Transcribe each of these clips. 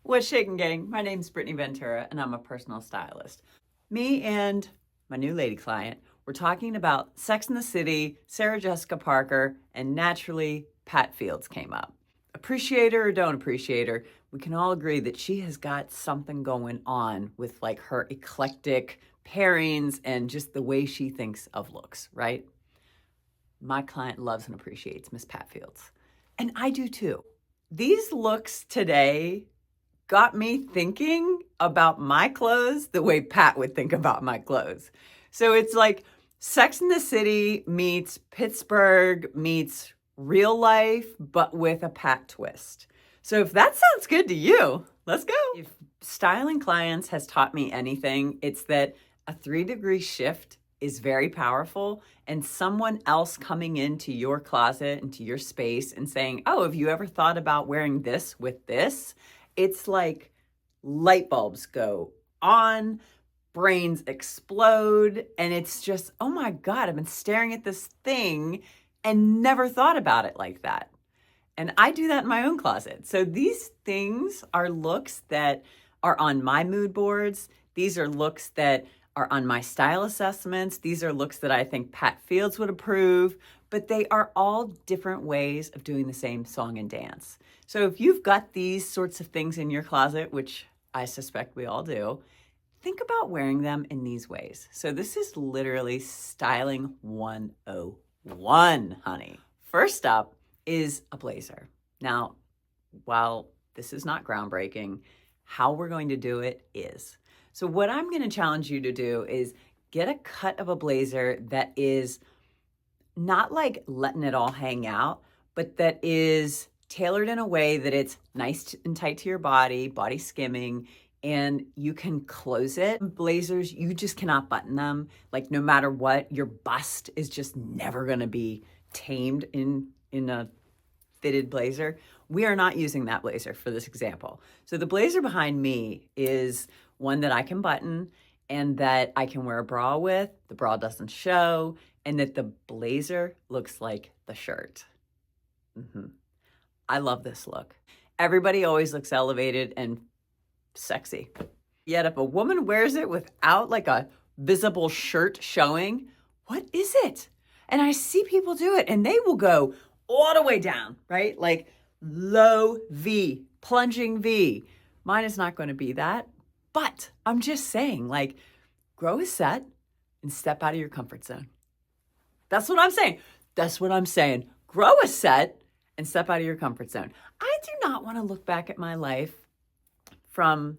What's shaking, gang? My name's Brittney Ventura, and I'm a personal stylist. Me and my new lady client were talking about Sex and the City, Sarah Jessica Parker, and naturally, Pat Fields came up. Appreciate her or don't appreciate her, we can all agree that she has got something going on with like her eclectic pairings and just the way she thinks of looks, right? My client loves and appreciates Miss Pat Fields, and I do too. These looks today got me thinking about my clothes the way Pat would think about my clothes. So it's like Sex and the City meets Pittsburgh meets real life, but with a Pat twist. So if that sounds good to you, let's go. If styling clients has taught me anything, it's that a 3-degree shift is very powerful, and someone else coming into your closet, into your space and saying, oh, have you ever thought about wearing this with this? It's like light bulbs go on, brains explode, and it's just, oh my God, I've been staring at this thing and never thought about it like that. And I do that in my own closet. So these things are looks that are on my mood boards. These are looks that are on my style assessments. These are looks that I think Pat Fields would approve, but they are all different ways of doing the same song and dance. So if you've got these sorts of things in your closet, which I suspect we all do, think about wearing them in these ways. So this is literally styling 101, honey. First up is a blazer. Now, while this is not groundbreaking, how we're going to do it is. So what I'm going to challenge you to do is get a cut of a blazer that is not like letting it all hang out, but that is tailored in a way that it's nice and tight to your body skimming, and you can close it. Blazers, you just cannot button them. Like no matter what, your bust is just never going to be tamed in a fitted blazer. We are not using that blazer for this example. So the blazer behind me is one that I can button and that I can wear a bra with. The bra doesn't show, and that the blazer looks like the shirt. I love this look. Everybody always looks elevated and sexy. Yet if a woman wears it without like a visible shirt showing, what is it? And I see people do it and they will go all the way down, right? Like low V, plunging V. Mine is not going to be that, but I'm just saying, like, grow a set and step out of your comfort zone. That's what I'm saying. That's what I'm saying. Grow a set and step out of your comfort zone. I do not want to look back at my life from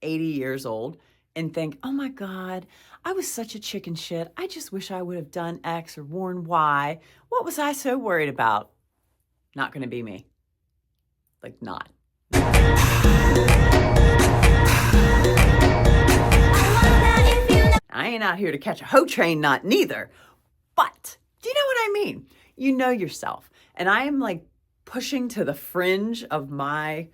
80 years old and think, oh my God, I was such a chicken shit. I just wish I would have done X or worn Y. What was I so worried about? Not going to be me. Like, not. I ain't out here to catch a hoe train, not neither. But do you know what I mean? You know yourself. And I am like pushing to the fringe of my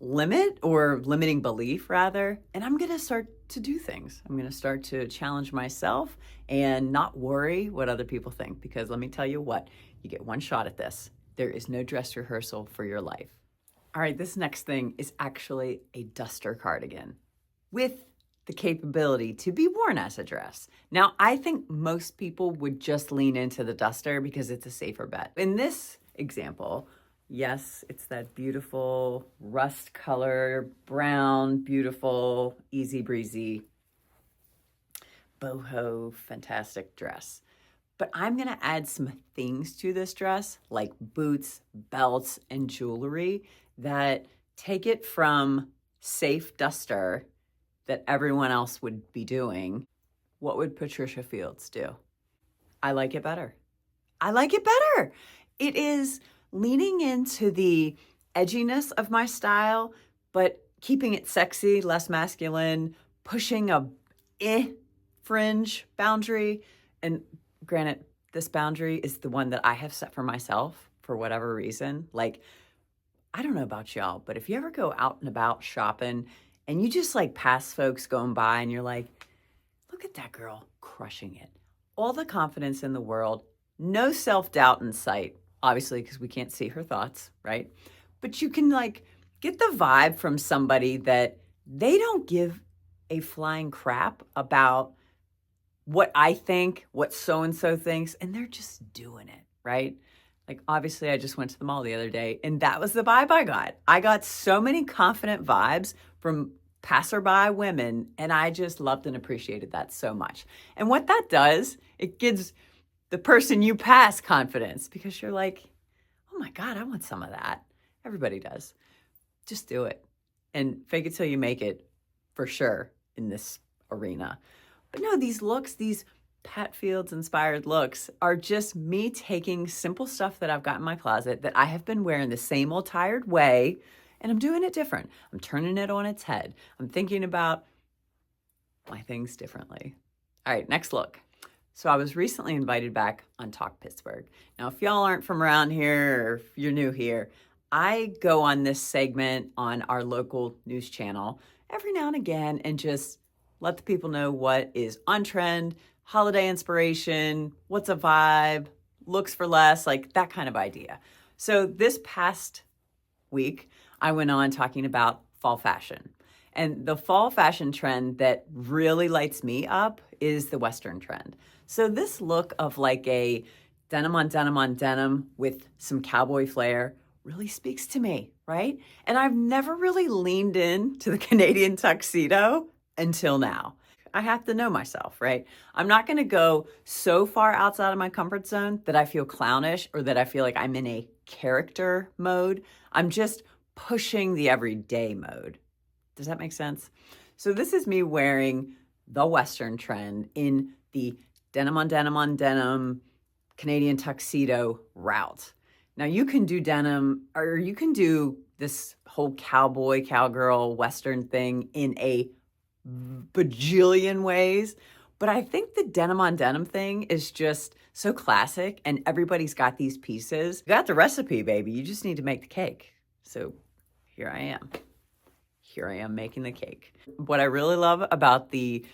limit, or limiting belief rather, and I'm going to start to do things. I'm going to start to challenge myself and not worry what other people think, because let me tell you what, you get one shot at this. There is no dress rehearsal for your life. All right, this next thing is actually a duster cardigan with the capability to be worn as a dress. Now, I think most people would just lean into the duster because it's a safer bet. In this example, yes, it's that beautiful rust color, brown, beautiful, easy breezy, boho, fantastic dress. But I'm gonna add some things to this dress, like boots, belts, and jewelry that take it from safe duster that everyone else would be doing. What would Patricia Fields do? I like it better. I like it better. It is leaning into the edginess of my style, but keeping it sexy, less masculine, pushing a fringe boundary. And granted, this boundary is the one that I have set for myself for whatever reason. Like, I don't know about y'all, but if you ever go out and about shopping and you just like pass folks going by and you're like, look at that girl crushing it. All the confidence in the world, no self-doubt in sight, obviously, because we can't see her thoughts, right? But you can like get the vibe from somebody that they don't give a flying crap about what I think, what so-and-so thinks, and they're just doing it, right? Like, obviously, I just went to the mall the other day, and that was the vibe I got. I got so many confident vibes from passerby women, and I just loved and appreciated that so much. And what that does, it gives the person you pass confidence, because you're like, oh my God, I want some of that. Everybody does. Just do it. And fake it till you make it, for sure, in this arena. But no, these looks, these Pat Fields inspired looks are just me taking simple stuff that I've got in my closet that I have been wearing the same old tired way, and I'm doing it different. I'm turning it on its head. I'm thinking about my things differently. All right, next look. So I was recently invited back on Talk Pittsburgh. Now, if y'all aren't from around here or if you're new here, I go on this segment on our local news channel every now and again and just let the people know what is on trend, holiday inspiration, what's a vibe, looks for less, like that kind of idea. So this past week, I went on talking about fall fashion. And the fall fashion trend that really lights me up is the Western trend. So this look of like a denim on denim on denim with some cowboy flair really speaks to me, right? And I've never really leaned in to the Canadian tuxedo until now. I have to know myself, right? I'm not going to go so far outside of my comfort zone that I feel clownish or that I feel like I'm in a character mode. I'm just pushing the everyday mode. Does that make sense? So this is me wearing the Western trend in the denim on denim on denim Canadian tuxedo route. Now you can do denim, or you can do this whole cowboy, cowgirl, Western thing in a bajillion ways, but I think the denim on denim thing is just so classic, and everybody's got these pieces. You got the recipe, baby. You just need to make the cake. So here I am. Here I am making the cake. What I really love about the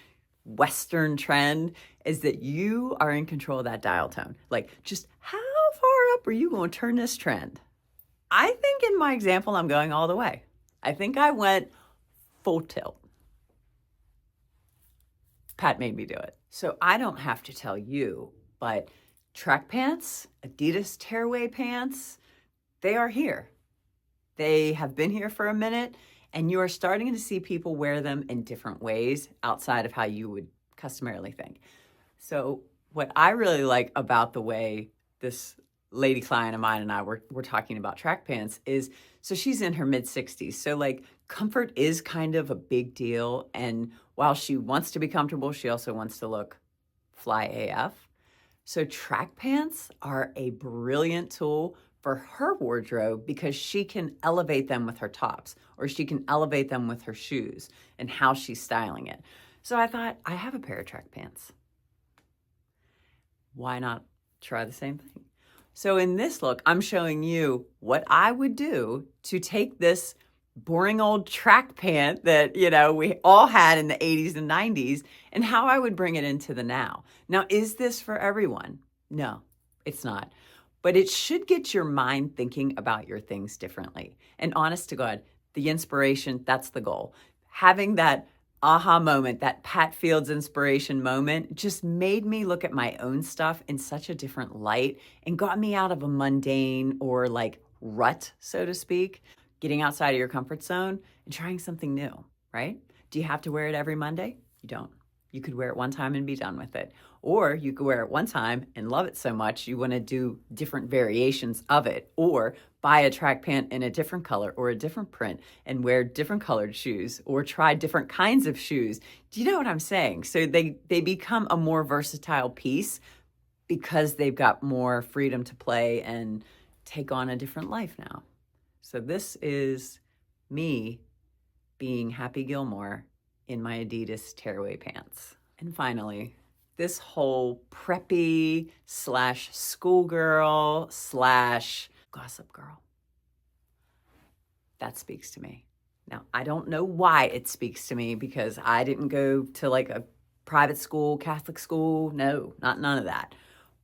Western trend is that you are in control of that dial tone. Like, just how far up are you going to turn this trend? I think in my example, I'm going all the way. I think I went full tilt. Pat made me do it. So I don't have to tell you, but track pants, Adidas tearaway pants, they are here. They have been here for a minute, and you are starting to see people wear them in different ways outside of how you would customarily think. So what I really like about the way this lady client of mine and I were talking about track pants is, so she's in her mid-60s. So like comfort is kind of a big deal. And while she wants to be comfortable, she also wants to look fly AF. So track pants are a brilliant tool for her wardrobe because she can elevate them with her tops, or she can elevate them with her shoes and how she's styling it. So I thought, I have a pair of track pants. Why not try the same thing? So in this look, I'm showing you what I would do to take this boring old track pant that, you know, we all had in the 80s and 90s, and how I would bring it into the now. Now, is this for everyone? No, it's not. But it should get your mind thinking about your things differently. And honest to God, the inspiration, that's the goal. Having that aha moment, that Pat Fields inspiration moment, just made me look at my own stuff in such a different light and got me out of a mundane or like rut, so to speak, getting outside of your comfort zone and trying something new, right? Do you have to wear it every Monday? You don't. You could wear it one time and be done with it. Or you could wear it one time and love it so much you want to do different variations of it, or buy a track pant in a different color or a different print and wear different colored shoes, or try different kinds of shoes. Do you know what I'm saying? So they become a more versatile piece because they've got more freedom to play and take on a different life now. So this is me being Happy Gilmore in my Adidas tearaway pants. And finally, this whole preppy / schoolgirl / gossip girl, that speaks to me. Now, I don't know why it speaks to me because I didn't go to like a private school, Catholic school. No, none of that.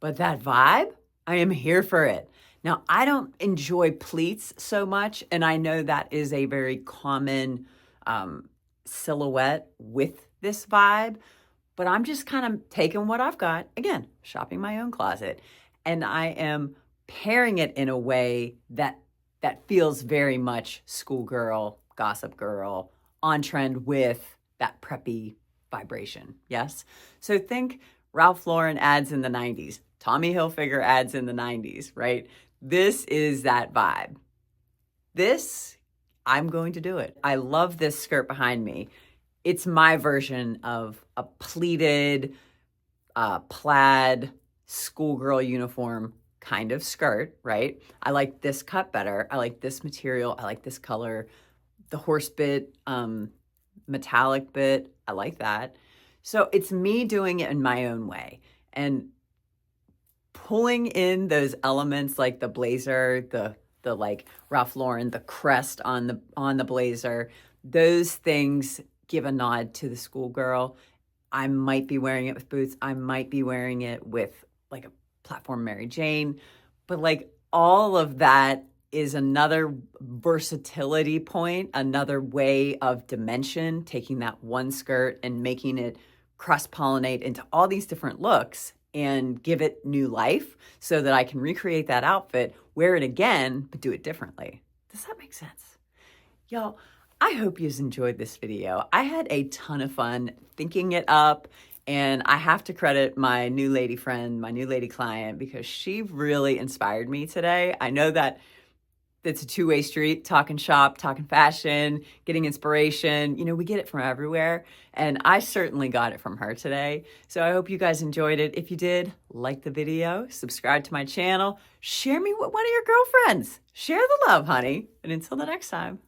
But that vibe, I am here for it. Now, I don't enjoy pleats so much, and I know that is a very common silhouette with this vibe, but I'm just kind of taking what I've got, again, shopping my own closet, and I am pairing it in a way that feels very much schoolgirl, gossip girl, on trend with that preppy vibration, yes? So think Ralph Lauren ads in the 90s, Tommy Hilfiger ads in the 90s, right? This is that vibe. This, I'm going to do it. I love this skirt behind me. It's my version of a pleated, plaid, schoolgirl uniform kind of skirt, right? I like this cut better. I like this material. I like this color. The horse bit, metallic bit, I like that. So it's me doing it in my own way and pulling in those elements like the blazer, the like Ralph Lauren, the crest on the blazer. Those things give a nod to the schoolgirl. I might be wearing it with boots. I might be wearing it with like a platform Mary Jane, but like all of that is another versatility point, another way of dimension, taking that one skirt and making it cross-pollinate into all these different looks and give it new life so that I can recreate that outfit, wear it again, but do it differently. Does that make sense? Y'all, I hope you enjoyed this video. I had a ton of fun thinking it up, and I have to credit my new lady friend, my new lady client, because she really inspired me today. I know that it's a two-way street, talking shop, talking fashion, getting inspiration. You know, we get it from everywhere, and I certainly got it from her today. So I hope you guys enjoyed it. If you did, like the video, subscribe to my channel, share me with one of your girlfriends. Share the love, honey. And until the next time.